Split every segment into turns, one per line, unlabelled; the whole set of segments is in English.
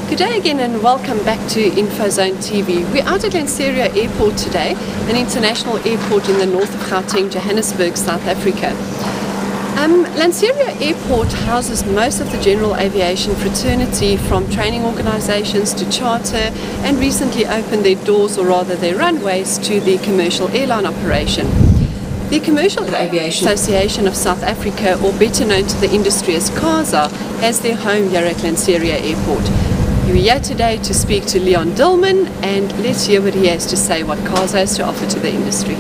Good day again and welcome back to InfoZone TV. We're out at Lanseria Airport today, an international airport in the north of Gauteng, Johannesburg, South Africa. Lanseria Airport houses most of the general aviation fraternity, from training organizations to charter, and recently opened their doors, or rather their runways, to the commercial airline operation. The Commercial Aviation Association of South Africa, or better known to the industry as CAASA, has their home here at Lanseria Airport. We're here today to speak to Leon Dillman, and let's hear what he has to say, what CAASA has to offer to the industry.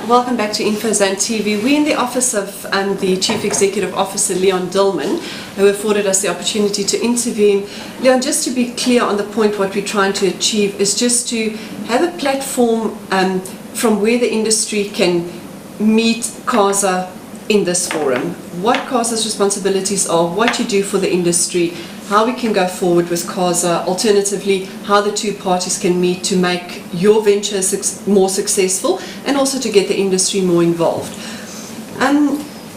Welcome back to InfoZone TV. We're in the office of the Chief Executive Officer, Leon Dillman, who afforded us the opportunity to interview him. Leon, just to be clear on the point, what we're trying to achieve is just to have a platform from where the industry can meet CAASA in this forum. What CAASA's responsibilities are, what you do for the industry, how we can go forward with CAASA, alternatively how the two parties can meet to make your venture more successful and also to get the industry more involved.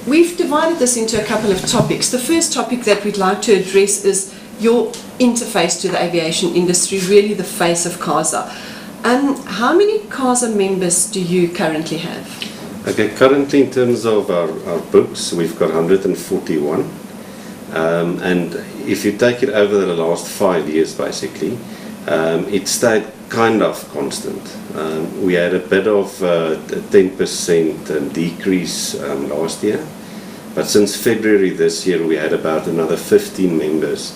We've divided this into a couple of topics. The first topic that we'd like to address is your interface to the aviation industry, really the face of CAASA. How many CAASA members do you currently have?
Okay, currently in terms of our books, we've got 141. And if you take it over the last 5 years, basically, it stayed kind of constant. We had a bit of a 10% decrease last year, but since February this year, we had about another 15 members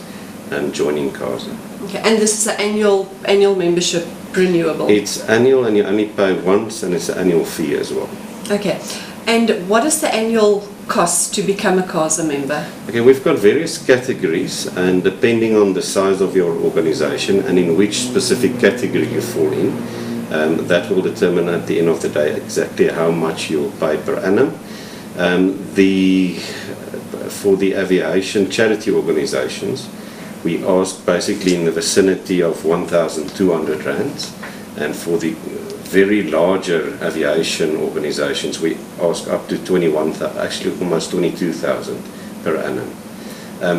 joining CAASA.
Okay, and this is an annual membership renewable?
It's annual, and you only pay once, and it's an annual fee as well.
Okay, and what is the annual cost to become a CAASA member?
Okay, we've got various categories, and depending on the size of your organization and in which specific category you fall in, that will determine at the end of the day exactly how much you'll pay per annum. For the aviation charity organizations, we ask basically in the vicinity of 1,200 rands, and for the very larger aviation organizations, we ask up to 21,000, actually almost 22,000 per annum.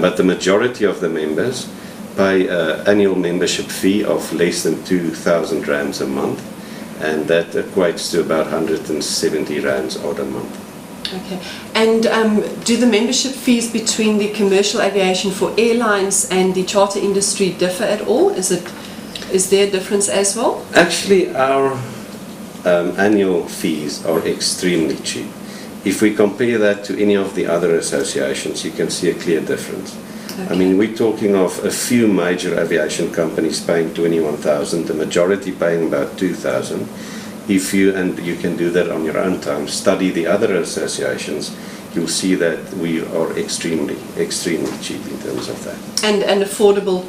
But the majority of the members pay an annual membership fee of less than 2,000 rands a month, and that equates to about 170 rands odd a month.
Okay, and do the membership fees between the commercial aviation for airlines and the charter industry differ at all? Is there a difference as well?
Actually, our annual fees are extremely cheap. If we compare that to any of the other associations, you can see a clear difference. Okay. I mean, we're talking of a few major aviation companies paying 21,000, the majority paying about 2,000. If you, and you can do that on your own time, study the other associations, you'll see that we are extremely cheap in terms of that. And
affordable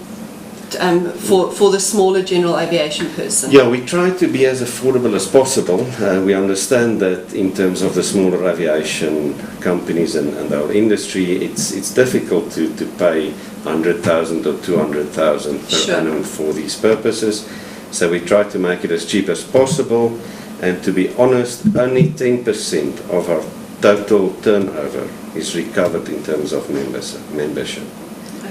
for the smaller general aviation person?
Yeah, we try to be as affordable as possible. We understand that in terms of the smaller aviation companies and our industry, it's difficult to pay 100,000 or 200,000 per annum for these purposes. So we try to make it as cheap as possible, and to be honest, only 10% of our total turnover is recovered in terms of membership.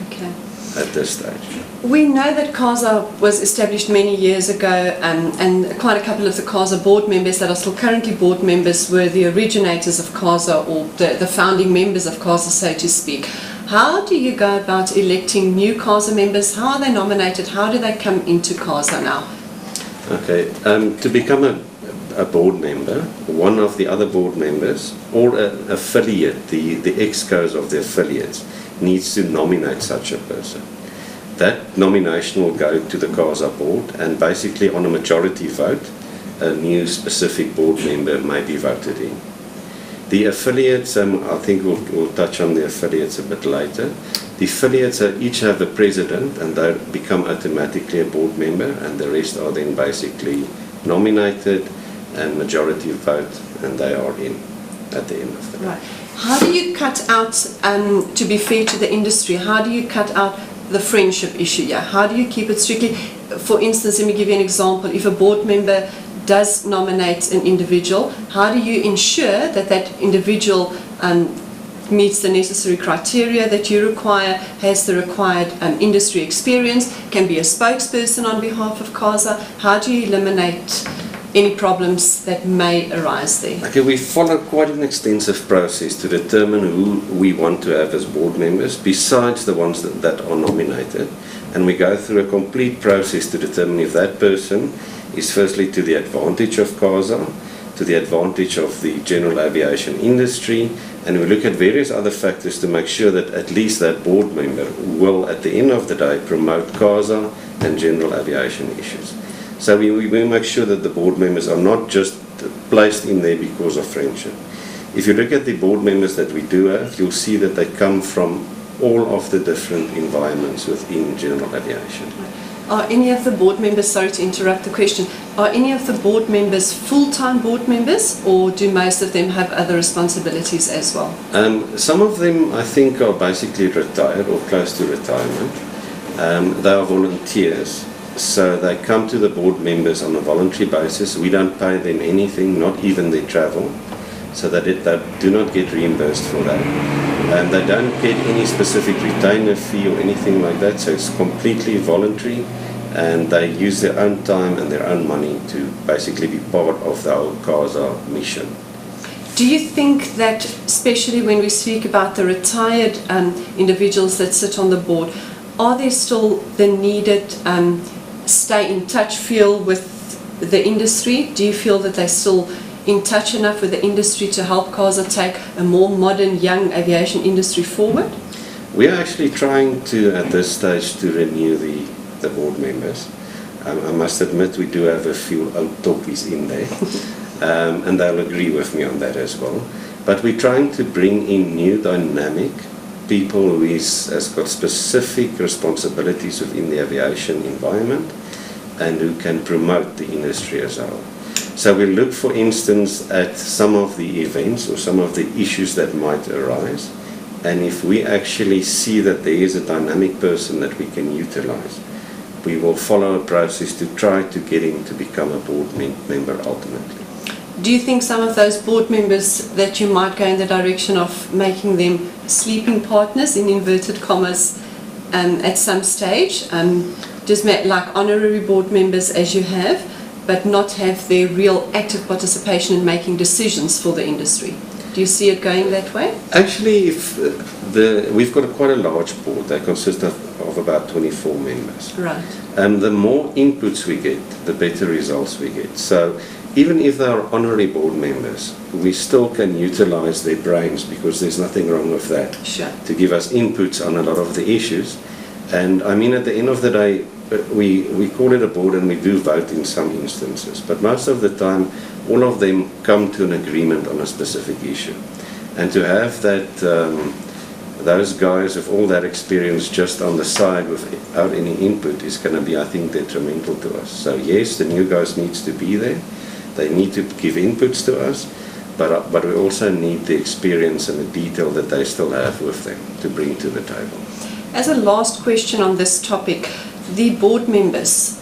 Okay.
At this stage.
We know that CAASA was established many years ago, and quite a couple of the CAASA board members that are still currently board members were the originators of CAASA, or the founding members of CAASA, so to speak. How do you go about electing new CAASA members? How are they nominated? How do they come into CAASA now?
Okay, to become a board member, one of the other board members or an affiliate, the excos of the affiliates, needs to nominate such a person. That nomination will go to the CAASA board, and basically on a majority vote, a new specific board member may be voted in. The affiliates, I think we'll touch on the affiliates a bit later. The affiliates each have a president, and they become automatically a board member, and the rest are then basically nominated and majority vote, and they are in at the end of the day.
Right. How do you cut out, to be fair to the industry, how do you cut out the friendship issue? Yeah? How do you keep it strictly? For instance, let me give you an example. If a board member does nominate an individual, how do you ensure that that individual meets the necessary criteria that you require, has the required industry experience, can be a spokesperson on behalf of CAASA? How do you eliminate any problems that may arise there?
Okay, we follow quite an extensive process to determine who we want to have as board members, besides the ones that are nominated. And we go through a complete process to determine if that person is firstly to the advantage of CAASA, to the advantage of the general aviation industry, and we look at various other factors to make sure that at least that board member will, at the end of the day, promote CAASA and general aviation issues. So we make sure that the board members are not just placed in there because of friendship. If you look at the board members that we do have, you'll see that they come from all of the different environments within general aviation.
Are any of the board members, sorry to interrupt the question, are any of the board members full-time board members, or do most of them have other responsibilities as well?
Some of them, I think, are basically retired or close to retirement. They are volunteers, so they come to the board members on a voluntary basis. We don't pay them anything, not even their travel, so that they do not get reimbursed for that. They don't get any specific retainer fee or anything like that, so it's completely voluntary, and they use their own time and their own money to basically be part of the whole CAASA mission.
Do you think that, especially when we speak about the retired individuals that sit on the board, are there still the needed stay in touch feel with the industry? Do you feel that they're still in touch enough with the industry to help CAASA take a more modern, young aviation industry forward?
We are actually trying to, at this stage, to renew the board members. I must admit we do have a few old talkies in there, and they'll agree with me on that as well. But we're trying to bring in new dynamic people who has got specific responsibilities within the aviation environment and who can promote the industry as a whole. So we look, for instance, at some of the events or some of the issues that might arise, and if we actually see that there is a dynamic person that we can utilize, we will follow a process to try to get him to become a board member ultimately.
Do you think some of those board members that you might go in the direction of making them sleeping partners, in inverted commas, at some stage, just like honorary board members as you have, but not have their real active participation in making decisions for the industry? Do you see it going that way?
Actually, we've got quite a large board. They consist of about 24 members.
Right.
The more inputs we get, the better results we get. So even if they are honorary board members, we still can utilize their brains, because there's nothing wrong with that,
sure,
to give us inputs on a lot of the issues. And I mean, at the end of the day, we call it a board and we do vote in some instances, but most of the time all of them come to an agreement on a specific issue. And to have that, those guys with all that experience just on the side without any input is going to be, I think, detrimental to us. So yes, the new guys needs to be there. They need to give inputs to us, but we also need the experience and the detail that they still have with them to bring to the table.
As a last question on this topic, the board members,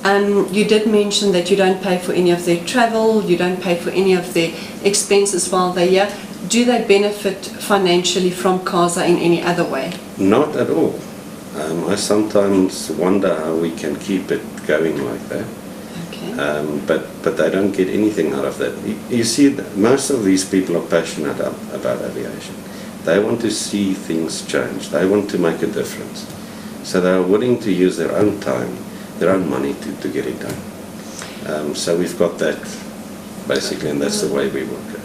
you did mention that you don't pay for any of their travel, you don't pay for any of their expenses while they're here. Do they benefit financially from CAASA in any other way?
Not at all. I sometimes wonder how we can keep it going like that. Okay. But they don't get anything out of that. You see, most of these people are passionate about aviation. They want to see things change. They want to make a difference. So they are willing to use their own time, their own money to get it done. So we've got that, basically, and that's the way we work it.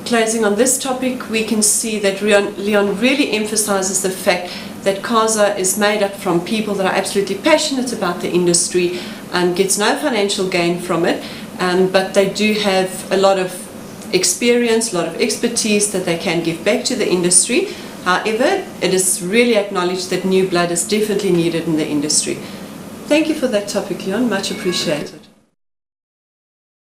Closing on this topic, we can see that Leon really emphasizes the fact that CAASA is made up from people that are absolutely passionate about the industry and gets no financial gain from it, but they do have a lot of experience, a lot of expertise that they can give back to the industry. However, it is really acknowledged that new blood is definitely needed in the industry. Thank you for that topic, Leon. Much appreciated.